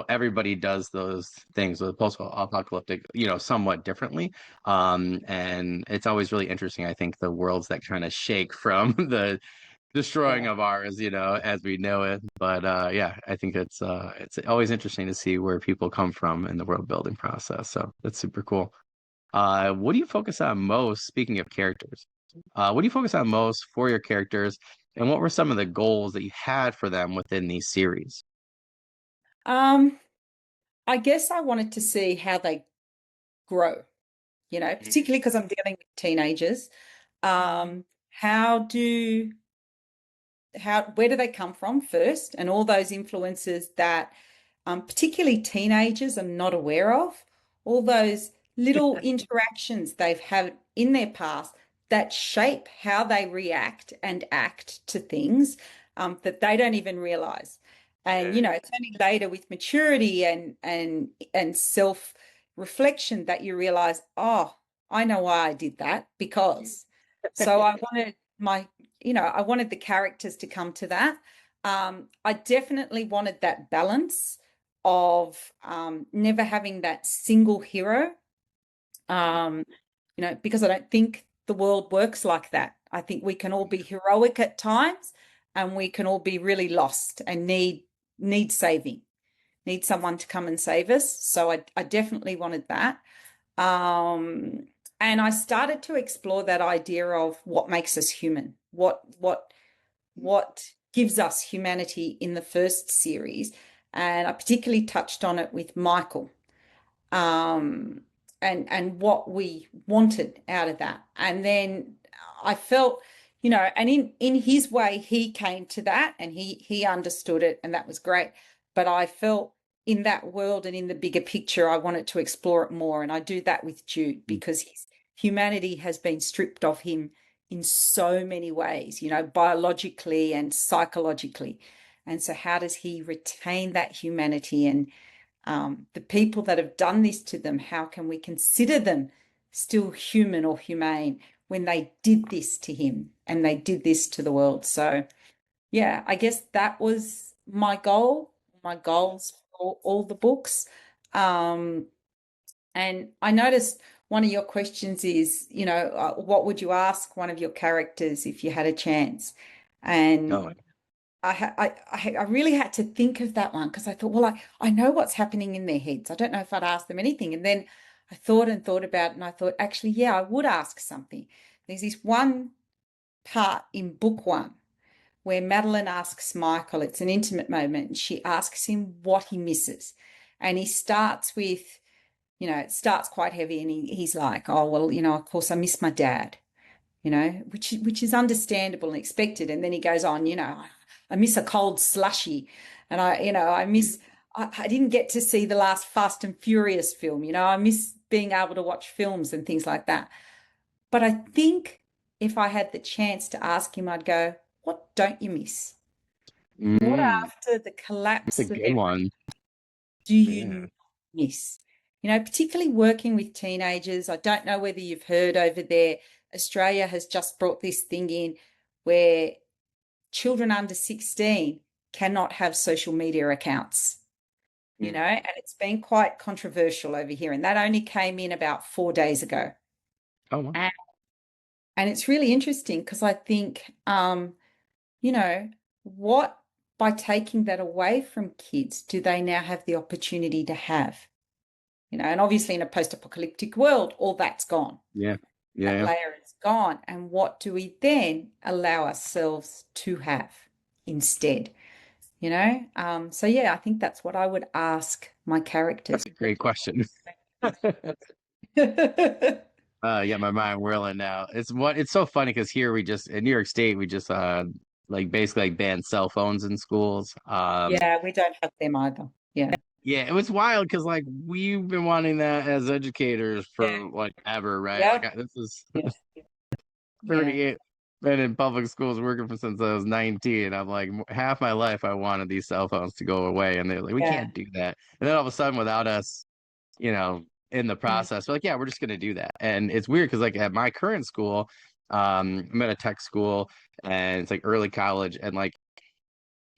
everybody does those things with post-apocalyptic, somewhat differently. And it's always really interesting, I think, the worlds that kind of shake from the destroying Yeah. of ours, as we know it. But yeah, I think it's always interesting to see where people come from in the world building process. So that's super cool. What do you focus on most, speaking of characters? What do you focus on most for your characters, and what were some of the goals that you had for them within these series? Um, I guess I wanted to see how they grow, particularly because I'm dealing with teenagers. How do where do they come from first, and all those influences that particularly teenagers are not aware of, all those little interactions they've had in their past that shape how they react and act to things, that they don't even realize. And Yeah. it's only later with maturity and self reflection that you realize, oh, I know why I did that because. So I wanted I wanted the characters to come to that. I definitely wanted that balance of never having that single hero, um, because I don't think the world works like that. I think we can all be heroic at times, and we can all be really lost and need saving, need someone to come and save us. So I definitely wanted that. Um, and I started to explore that idea of what makes us human, what gives us humanity in the first series. And I particularly touched on it with Michael, um, and what we wanted out of that. And then I felt, and in his way, he came to that and he understood it, and that was great. But I felt in that world and in the bigger picture, I wanted to explore it more. And I do that with Jude because his humanity has been stripped of him in so many ways, biologically and psychologically. And so, how does he retain that humanity? And the people that have done this to them, how can we consider them still human or humane when they did this to him and they did this to the world? So, yeah, I guess that was my goals for all the books. Um, and I noticed one of your questions is, what would you ask one of your characters if you had a chance? And Oh, I really had to think of that one because I thought, well, I know what's happening in their heads. I don't know if I'd ask them anything. And then I thought and thought about it, and I thought, actually, yeah, I would ask something. There's this one part in book one where Madeline asks Michael, it's an intimate moment, and she asks him what he misses. And he starts with, it starts quite heavy, and he's like, oh, well, of course, I miss my dad, which is understandable and expected. And then he goes on, I miss a cold slushy, and I didn't get to see the last Fast and Furious film. I miss being able to watch films and things like that. But I think if I had the chance to ask him, I'd go, what don't you miss? What mm, after the that's a collapse of good everything one. do Yeah. you miss? Particularly working with teenagers. I don't know whether you've heard over there, Australia has just brought this thing in where children under 16 cannot have social media accounts, and it's been quite controversial over here. And that only came in about 4 days ago. Oh, well. And, and it's really interesting because I think, you know, what by taking that away from kids do they now have the opportunity to have? And obviously in a post-apocalyptic world, all that's gone. Yeah. Yeah. That Yeah. layer is gone. And what do we then allow ourselves to have instead? So yeah, I think that's what I would ask my characters. That's a great question. Yeah, my mind whirling now. It's so funny because here we just in New York State we just like basically like banned cell phones in schools. Yeah, we don't have them either. Yeah. Yeah, it was wild because like we've been wanting that as educators Yeah. for like ever, right? Yeah. Like this is Yeah. Yeah. 38, been in public schools working for since I was 19. I'm like half my life I wanted these cell phones to go away, and they're like, we Yeah. can't do that. And then all of a sudden, without us, in the Mm. process, we're like, yeah, we're just gonna do that. And it's weird because like at my current school, I'm at a tech school, and it's like early college, and like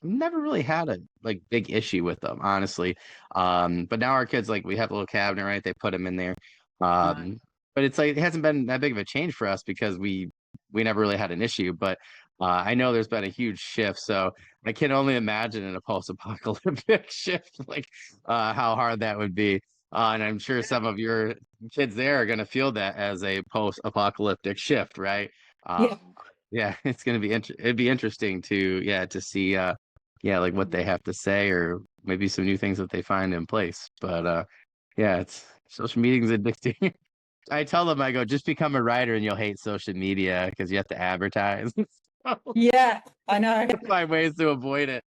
never really had a like big issue with them, honestly. But now our kids like we have a little cabinet, right? They put them in there. Right. Um, but it's like it hasn't been that big of a change for us because we never really had an issue. But I know there's been a huge shift, so I can only imagine in a post-apocalyptic shift, like how hard that would be. And I'm sure some of your kids there are going to feel that as a post-apocalyptic shift, right? Yeah. Yeah, it's gonna be it'd be interesting to to see like what they have to say or maybe some new things that they find in place. But yeah, it's social media is addicting. I tell them, I go, just become a writer and you'll hate social media because you have to advertise. So, Yeah, I know. find ways to avoid it.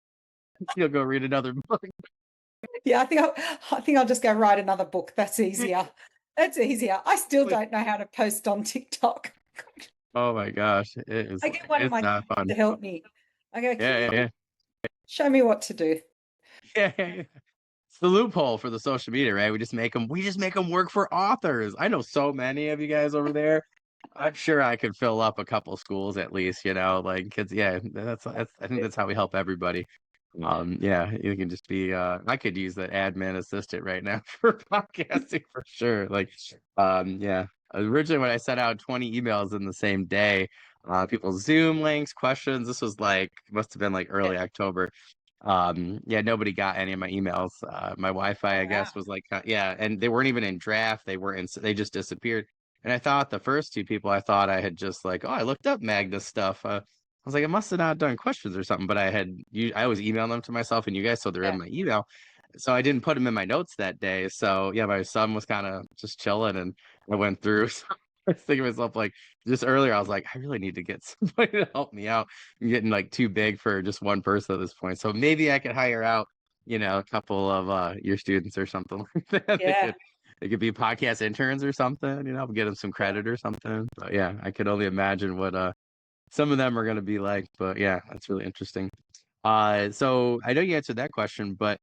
You'll go read another book. Yeah, I think I'll just go write another book. That's easier. That's easier. I still don't know how to post on TikTok. Oh my gosh, I get one of it's my not kids fun. to help me. I go, can Yeah, you yeah, show me what to do? yeah. It's the loophole for the social media, right? We just make them work for authors. I know so many of you guys over there. I'm sure I could fill up a couple schools at least, like kids. Yeah, that's I think that's how we help everybody. Yeah, you can just be I could use that admin assistant right now for podcasting for sure. Yeah. Originally when I sent out 20 emails in the same day, people's Zoom links, questions, this was like must have been like Yeah. early October. Yeah, nobody got any of my emails. My Wi-Fi, Oh, I wow. guess, was like, yeah, and they weren't even in draft. They were in, they just disappeared. And I thought the first two people, I thought I had just like, oh, I looked up Magda stuff. I was like, I must have not done questions or something, but I always email them to myself and you guys, so they're Yeah. in my email. So I didn't put them in my notes that day. So yeah, my son was kind of just chilling and I went through. So I was thinking to myself, like, just earlier, I was like, I really need to get somebody to help me out. I'm getting like too big for just one person at this point. So maybe I could hire out, a couple of your students or something like that. Yeah. They could be podcast interns or something, get them some Yeah. credit or something. But yeah, I could only imagine what some of them are gonna be like. But yeah, that's really interesting. So I know you answered that question, but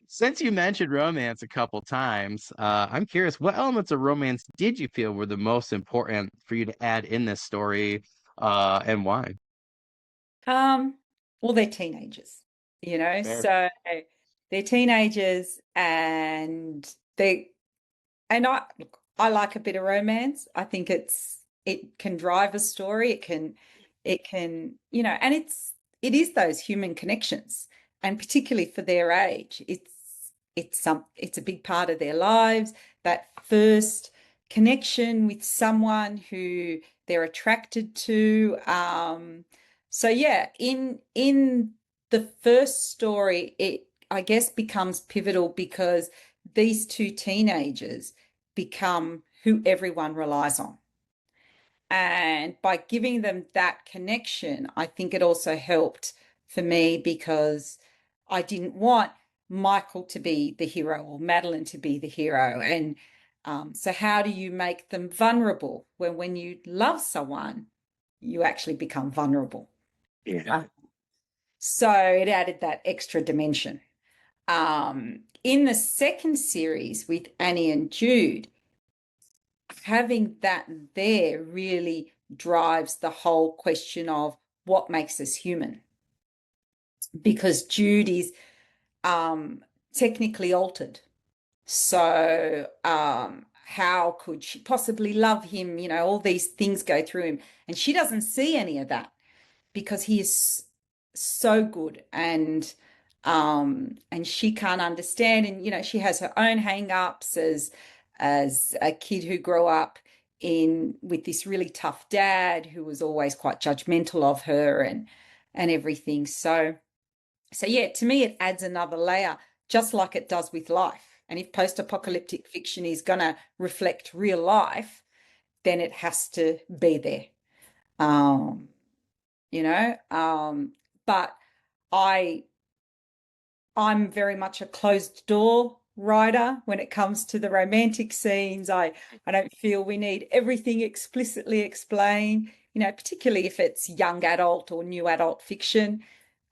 since you mentioned romance a couple times, I'm curious, what elements of romance did you feel were the most important for you to add in this story, and why? Um, well, they're teenagers, Fair. so they're teenagers they and look, I like a bit of romance. I think it can drive a story. It can, and it is those human connections, and particularly for their age, it's a big part of their lives. That first connection with someone who they're attracted to. So yeah, in the first story, it I guess becomes pivotal because these two teenagers become who everyone relies on. And by giving them that connection, I think it also helped for me because I didn't want Michael to be the hero or Madeline to be the hero. And so, how do you make them vulnerable when you love someone, you actually become vulnerable? Yeah. So, it added that extra dimension. In the second series with Annie and Jude, having that there really drives the whole question of what makes us human. Because Jude is technically altered. So, how could she possibly love him? All these things go through him, and she doesn't see any of that because he is so good and she can't understand, and she has her own hang-ups as a kid who grew up in with this really tough dad who was always quite judgmental of her and everything. So yeah, to me it adds another layer, just like it does with life. And if post-apocalyptic fiction is going to reflect real life, then it has to be there. um you know but I I'm very much a closed door writer when it comes to the romantic scenes. I don't feel we need everything explicitly explained, particularly if it's young adult or new adult fiction.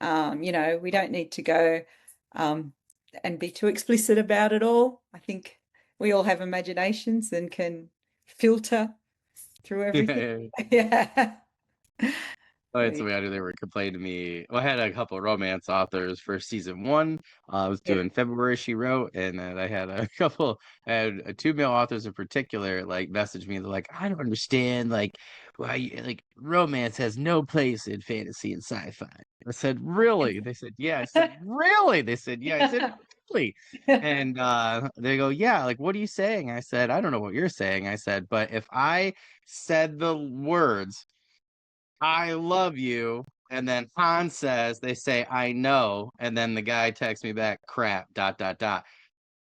We don't need to go um, and be too explicit about it all. I think we all have imaginations and can filter through everything. Yeah. Yeah. Oh, it's the way I knew they were complaining to me. Well, I had a couple of romance authors for season one. I was Yeah. doing February, she wrote, and then I had a couple, I had two male authors in particular, like message me. They're like, I don't understand, like, why like romance has no place in fantasy and sci-fi. I said, really? They said, yeah. I said, really? They said, yeah. I said, really? And they go, yeah. Like, what are you saying? I said, I don't know what you're saying. I said, but if I said the words I love you. And then Han says, they say, I know. And then the guy texts me back, crap, dot, dot, dot.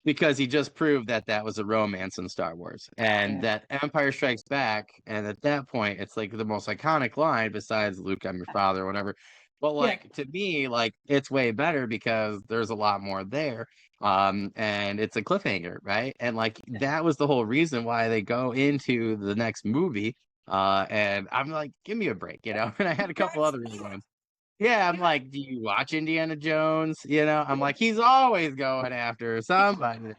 Because he just proved that that was a romance in Star Wars. And Yeah. that Empire Strikes Back. And at that point, it's like the most iconic line besides Luke, I'm your father, or whatever. But Yeah. like to me, like it's way better because there's a lot more there. And it's a cliffhanger, right? And like that was the whole reason why they go into the next movie. And I'm like, give me a break, you know. And I had a couple other ones. Yeah, I'm like, do you watch Indiana Jones? You know, I'm like, he's always going after somebody.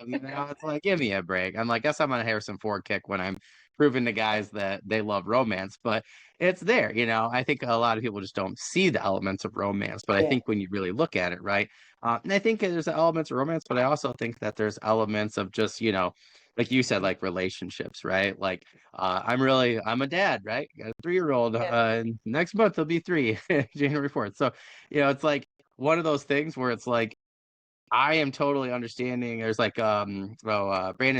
You know, it's like, give me a break. I'm like, guess I'm on a Harrison Ford kick when I'm proving to guys that they love romance, but it's there. You know, I think a lot of people just don't see the elements of romance, but I Yeah. think when you really look at it, right? And I think there's elements of romance, but I also think that there's elements of just, you know, like you said, like relationships, right? Like I'm a dad, right? Got a 3-year-old. Yeah. Next month he'll be 3, January 4th. So, you know, it's like one of those things where it's like I am totally understanding. There's like Brandon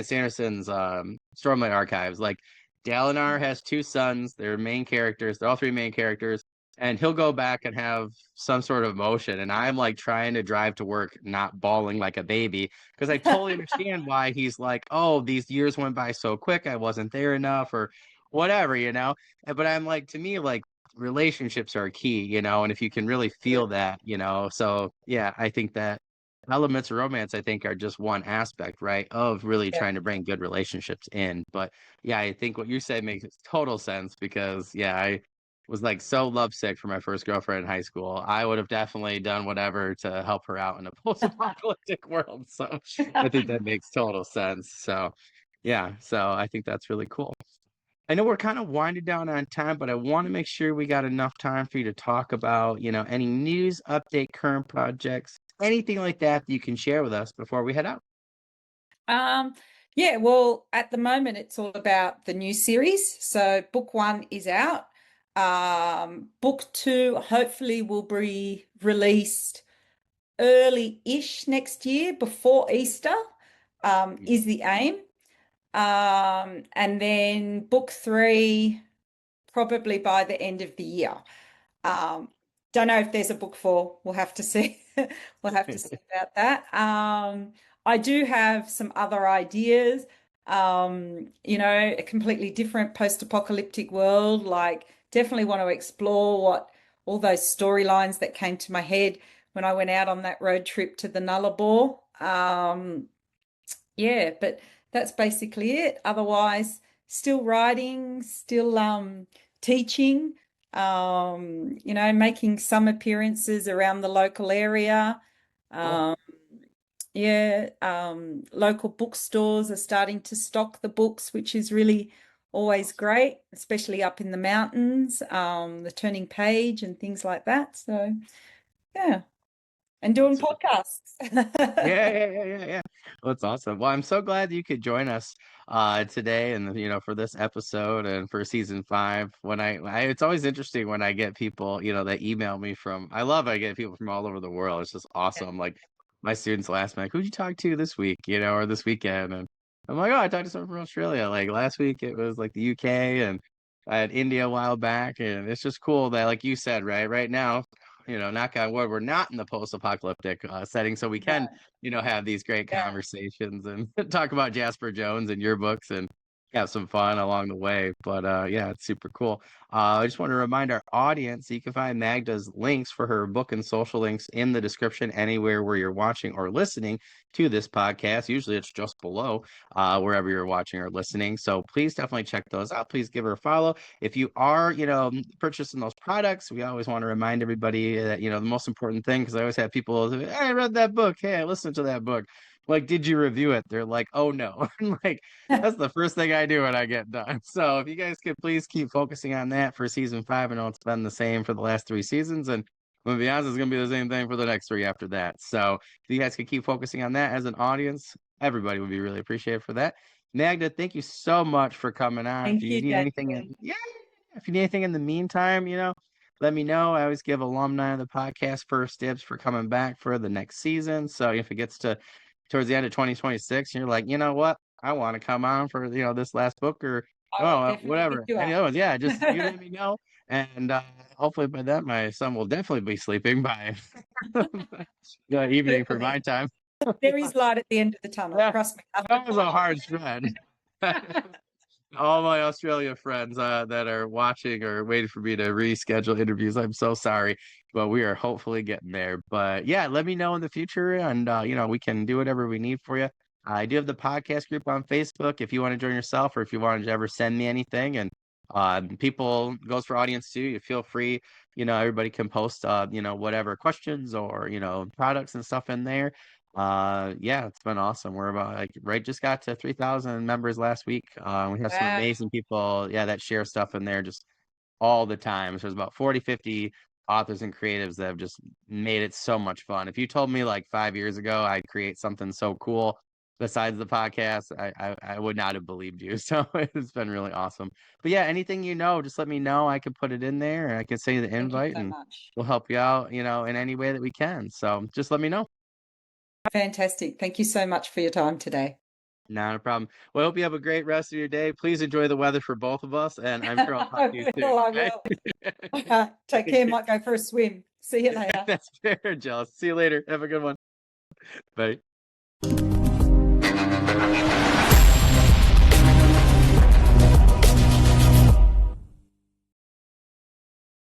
Sanderson's Stormlight Archives. Like Dalinar has 2 sons. They're main characters. They're all 3 main characters. And he'll go back and have some sort of emotion. And I'm like trying to drive to work, not bawling like a baby, because I totally understand why he's like, oh, these years went by so quick. I wasn't there enough or whatever, you know? But I'm like, to me, like relationships are key, you know? And if you can really feel that, you know? So yeah, I think that elements of romance, I think, are just one aspect, right, of really Yeah. trying to bring good relationships in. But yeah, I think what you said makes total sense because yeah, I was like so lovesick for my first girlfriend in high school. I would have definitely done whatever to help her out in a post-apocalyptic world. So I think that makes total sense. So yeah, so I think that's really cool. I know we're kind of winding down on time, but I want to make sure we got enough time for you to talk about, you know, any news, update, current projects, anything like that that you can share with us before we head out. Um, yeah, well, at the moment it's all about the new series. So book one is out. Book two hopefully will be released early-ish next year before Easter, is the aim. And then book three probably by the end of the year. Um, don't know if there's a book four. We'll have to see. We'll have to see about that. I do have some other ideas. You know, a completely different post-apocalyptic world. Like, definitely want to explore what all those storylines that came to my head when I went out on that road trip to the Nullarbor. Yeah, but that's basically it. Otherwise, still writing, still teaching, you know, making some appearances around the local area. Cool. Um, yeah, local bookstores are starting to stock the books, which is really always Awesome. great, especially up in the mountains, the Turning Page and things like that. So, yeah, and doing That's super cool. podcasts. Yeah. Well, that's awesome. Well, I'm so glad you could join us today and you know for this episode and for season 5. When it's always interesting when I get people, you know, that email me from I get people from all over the world. It's just awesome. Like my students will ask me like, who'd you talk to this week, you know, or this weekend? And I'm like, oh, I talked to someone from Australia. Like last week it was like the UK and I had India a while back, and it's just cool that, like you said, right now, you know, knock on wood, we're not in the post-apocalyptic setting, so we can, No, you know, have these great yeah. conversations and talk about Jasper Jones and your books and have some fun along the way. But yeah, it's super cool. I just want to remind our audience you can find Magda's links for her book and social links in the description anywhere where you're watching or listening to this podcast. Usually it's just below wherever you're watching or listening. So please definitely check those out. Please give her a follow. If you are, you know, purchasing those products, we always want to remind everybody that, you know, the most important thing, because I always have people, hey, I read that book. Hey, I listened to that book. Like, did you review it? They're like, oh no. Like, that's the first thing I do when I get done. So if you guys could please keep focusing on that for season 5. I know it's been the same for the last 3 seasons. And I'm gonna be honest, it's gonna be the same thing for the next 3 after that. So if you guys could keep focusing on that as an audience, everybody would be really appreciated for that. Magda, thank you so much for coming on. If Thank you you, need anything, Damien. yeah, if you need anything in the meantime, you know, let me know. I always give alumni of the podcast first dibs for coming back for the next season. So if it gets to towards the end of 2026, and you're like, you know what, I want to come on for, you know, this last book or I will oh definitely hit whatever, you any up. other ones, yeah, just you let me know. And hopefully by then my son will definitely be sleeping by the evening for Hopefully. my time. There is light at the end of the tunnel. Yeah, Trust me. that was a hard stretch. All my Australia friends that are watching or waiting for me to reschedule interviews, I'm so sorry, but we are hopefully getting there. But yeah, let me know in the future, and we can do whatever we need for you. I do have the podcast group on Facebook if you want to join yourself, or if you want to ever send me anything. And people goes for audience too. You feel free. Everybody can post whatever questions or products and stuff in there. Yeah, it's been awesome. We're about just got to 3,000 members last week. We have some Wow. amazing people, that share stuff in there just all the time. So there's about 40, 50 authors and creatives that have just made it so much fun. If you told me like 5 years ago I'd create something so cool besides the podcast, I would not have believed you. So it's been really awesome. But yeah, anything just let me know. I can put it in there and I can send you the Thank you invite so and much. we'll help you out, in any way that we can. So just let me know. Fantastic. Thank you so much for your time today. Not a problem. Well, I hope you have a great rest of your day. Please enjoy the weather for both of us, and I'm sure I'll talk I to you soon. will. I Okay. will. Take care. Might go for a swim. See you later. That's fair, Jealous. See you later. Have a good one. Bye.